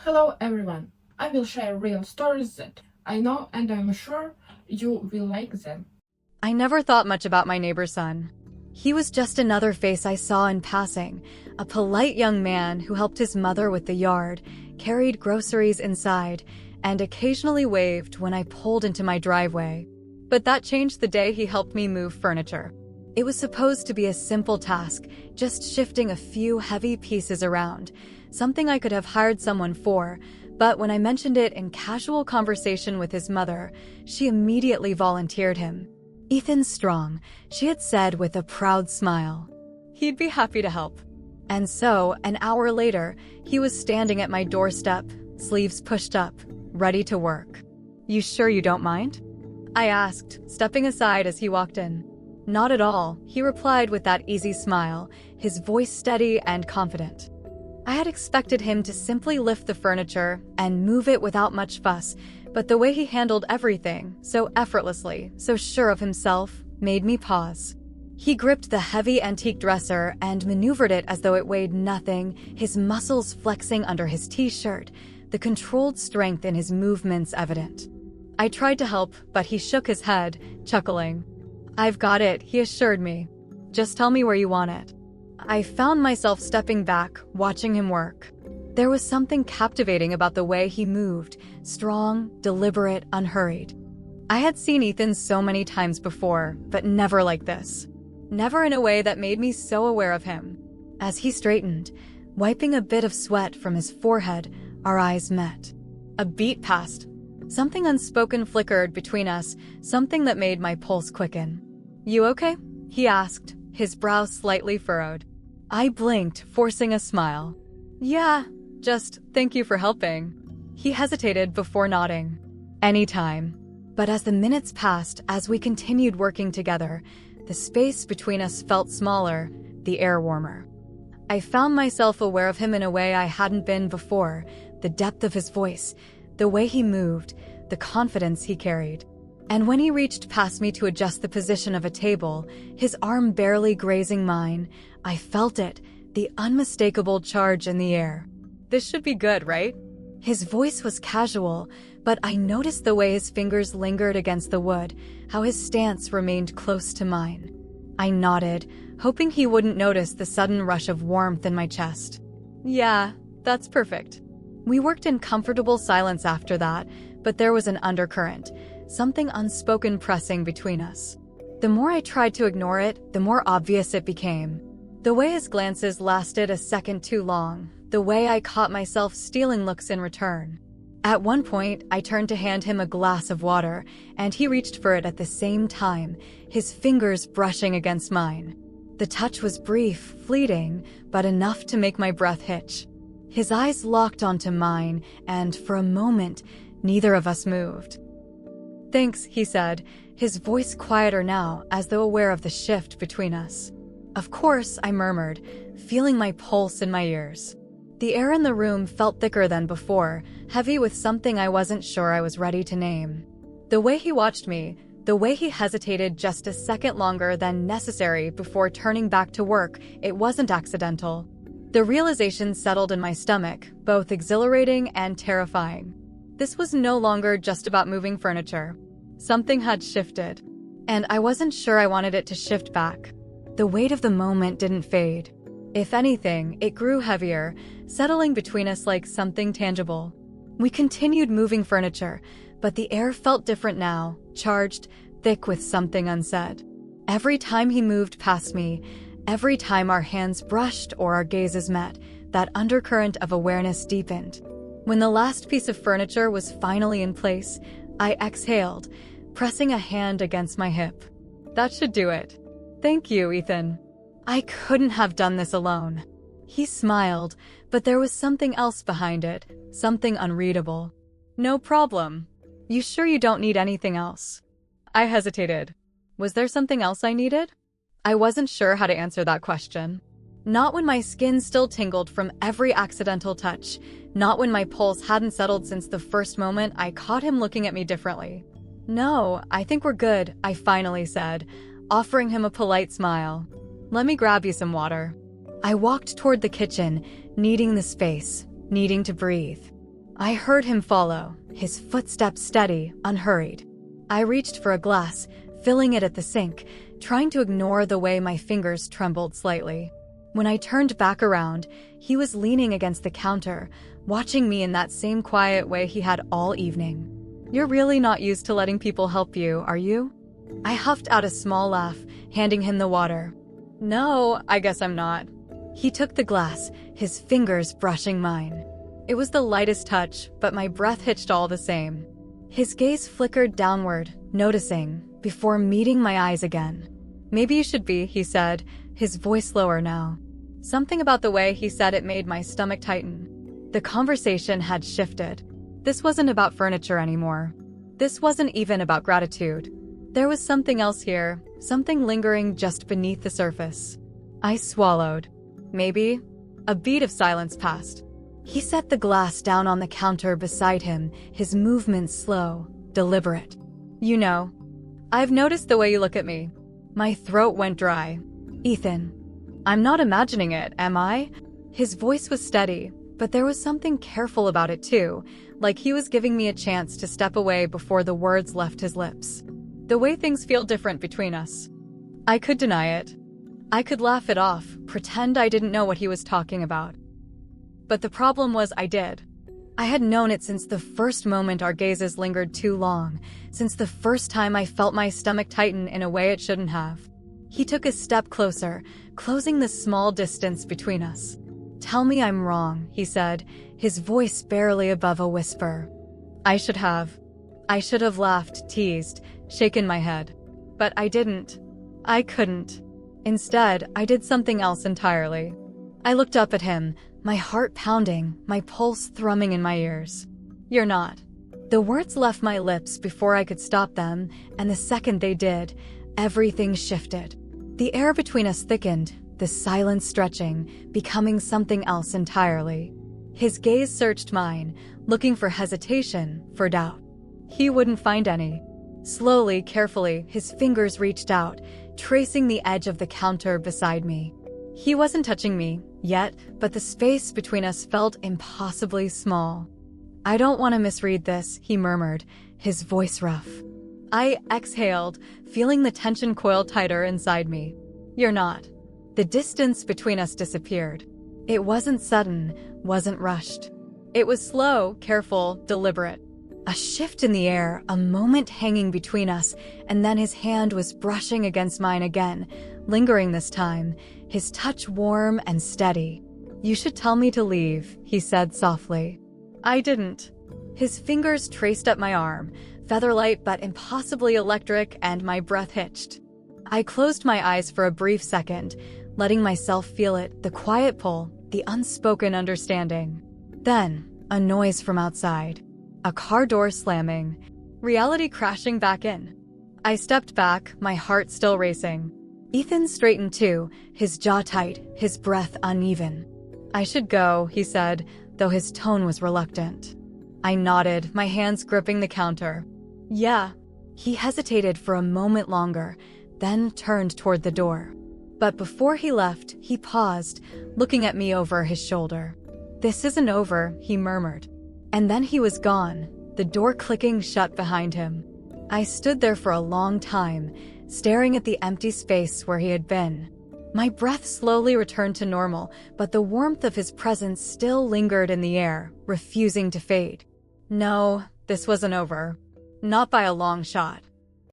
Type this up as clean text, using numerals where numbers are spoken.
Hello everyone. I will share real stories that I know and I'm sure you will like them. I never thought much about my neighbor's son. He was just another face I saw in passing, a polite young man who helped his mother with the yard, carried groceries inside, and occasionally waved when I pulled into my driveway. But that changed the day he helped me move furniture. It was supposed to be a simple task, just shifting a few heavy pieces around, something I could have hired someone for, but when I mentioned it in casual conversation with his mother, she immediately volunteered him. Ethan's strong, she had said with a proud smile. He'd be happy to help. And so, an hour later, he was standing at my doorstep, sleeves pushed up, ready to work. "You sure you don't mind?" I asked, stepping aside as he walked in. "Not at all," he replied with that easy smile, his voice steady and confident. I had expected him to simply lift the furniture and move it without much fuss, but the way he handled everything, so effortlessly, so sure of himself, made me pause. He gripped the heavy antique dresser and maneuvered it as though it weighed nothing, his muscles flexing under his t-shirt, the controlled strength in his movements evident. I tried to help, but he shook his head, chuckling. "I've got it," he assured me. "Just tell me where you want it." I found myself stepping back, watching him work. There was something captivating about the way he moved, strong, deliberate, unhurried. I had seen Ethan so many times before, but never like this. Never in a way that made me so aware of him. As he straightened, wiping a bit of sweat from his forehead, our eyes met. A beat passed. Something unspoken flickered between us, something that made my pulse quicken. "You okay?" he asked, his brow slightly furrowed. I blinked, forcing a smile. "Yeah, just thank you for helping." He hesitated before nodding. "Anytime." But as the minutes passed, as we continued working together, the space between us felt smaller, the air warmer. I found myself aware of him in a way I hadn't been before, the depth of his voice, the way he moved, the confidence he carried. And when he reached past me to adjust the position of a table, his arm barely grazing mine, I felt it, the unmistakable charge in the air. "This should be good, right?" His voice was casual, but I noticed the way his fingers lingered against the wood, how his stance remained close to mine. I nodded, hoping he wouldn't notice the sudden rush of warmth in my chest. "Yeah, that's perfect." We worked in comfortable silence after that, but there was an undercurrent, something unspoken pressing between us. The more I tried to ignore it, the more obvious it became. The way his glances lasted a second too long, the way I caught myself stealing looks in return. At one point, I turned to hand him a glass of water, and he reached for it at the same time, his fingers brushing against mine. The touch was brief, fleeting, but enough to make my breath hitch. His eyes locked onto mine, and for a moment, neither of us moved. "Thanks," he said, his voice quieter now, as though aware of the shift between us. "Of course," I murmured, feeling my pulse in my ears. The air in the room felt thicker than before, heavy with something I wasn't sure I was ready to name. The way he watched me, the way he hesitated just a second longer than necessary before turning back to work, it wasn't accidental. The realization settled in my stomach, both exhilarating and terrifying. This was no longer just about moving furniture. Something had shifted, and I wasn't sure I wanted it to shift back. The weight of the moment didn't fade. If anything, it grew heavier, settling between us like something tangible. We continued moving furniture, but the air felt different now, charged, thick with something unsaid. Every time he moved past me, every time our hands brushed or our gazes met, that undercurrent of awareness deepened. When the last piece of furniture was finally in place, I exhaled, pressing a hand against my hip. "That should do it." "Thank you, Ethan." I couldn't have done this alone. He smiled, but there was something else behind it, something unreadable. "No problem. You sure you don't need anything else?" I hesitated. Was there something else I needed? I wasn't sure how to answer that question. Not when my skin still tingled from every accidental touch, not when my pulse hadn't settled since the first moment I caught him looking at me differently. "No, I think we're good," I finally said, offering him a polite smile. "Let me grab you some water." I walked toward the kitchen, needing the space, needing to breathe. I heard him follow, his footsteps steady, unhurried. I reached for a glass, filling it at the sink, trying to ignore the way my fingers trembled slightly. When I turned back around, he was leaning against the counter, watching me in that same quiet way he had all evening. "You're really not used to letting people help you, are you?" I huffed out a small laugh, handing him the water. "No, I guess I'm not." He took the glass, his fingers brushing mine. It was the lightest touch, but my breath hitched all the same. His gaze flickered downward, noticing, before meeting my eyes again. "Maybe you should be," he said, his voice lower now. Something about the way he said it made my stomach tighten. The conversation had shifted. This wasn't about furniture anymore. This wasn't even about gratitude. There was something else here, something lingering just beneath the surface. I swallowed. Maybe. A beat of silence passed. He set the glass down on the counter beside him, his movements slow, deliberate. "You know, I've noticed the way you look at me." My throat went dry. "Ethan, I'm not imagining it, am I?" His voice was steady, but there was something careful about it too, like he was giving me a chance to step away before the words left his lips. "The way things feel different between us." I could deny it. I could laugh it off, pretend I didn't know what he was talking about. But the problem was I did. I had known it since the first moment our gazes lingered too long, since the first time I felt my stomach tighten in a way it shouldn't have. He took a step closer, closing the small distance between us. "Tell me I'm wrong," he said, his voice barely above a whisper. I should have laughed, teased, shaken my head. But I didn't. I couldn't. Instead, I did something else entirely. I looked up at him, my heart pounding, my pulse thrumming in my ears. "You're not." The words left my lips before I could stop them, and the second they did, everything shifted. The air between us thickened, the silence stretching, becoming something else entirely. His gaze searched mine, looking for hesitation, for doubt. He wouldn't find any. Slowly, carefully, his fingers reached out, tracing the edge of the counter beside me. He wasn't touching me, yet, but the space between us felt impossibly small. "I don't want to misread this," he murmured, his voice rough. I exhaled, feeling the tension coil tighter inside me. "You're not." The distance between us disappeared. It wasn't sudden, wasn't rushed. It was slow, careful, deliberate. A shift in the air, a moment hanging between us, and then his hand was brushing against mine again, lingering this time, his touch warm and steady. "You should tell me to leave," he said softly. I didn't. His fingers traced up my arm, featherlight but impossibly electric, and my breath hitched. I closed my eyes for a brief second, letting myself feel it, the quiet pull, the unspoken understanding. Then, a noise from outside. A car door slamming. Reality crashing back in. I stepped back, my heart still racing. Ethan straightened too, his jaw tight, his breath uneven. "I should go," he said, though his tone was reluctant. I nodded, my hands gripping the counter. "Yeah." He hesitated for a moment longer, then turned toward the door. But before he left, he paused, looking at me over his shoulder. "This isn't over," he murmured. And then he was gone, the door clicking shut behind him. I stood there for a long time, staring at the empty space where he had been. My breath slowly returned to normal, but the warmth of his presence still lingered in the air, refusing to fade. No, this wasn't over. Not by a long shot.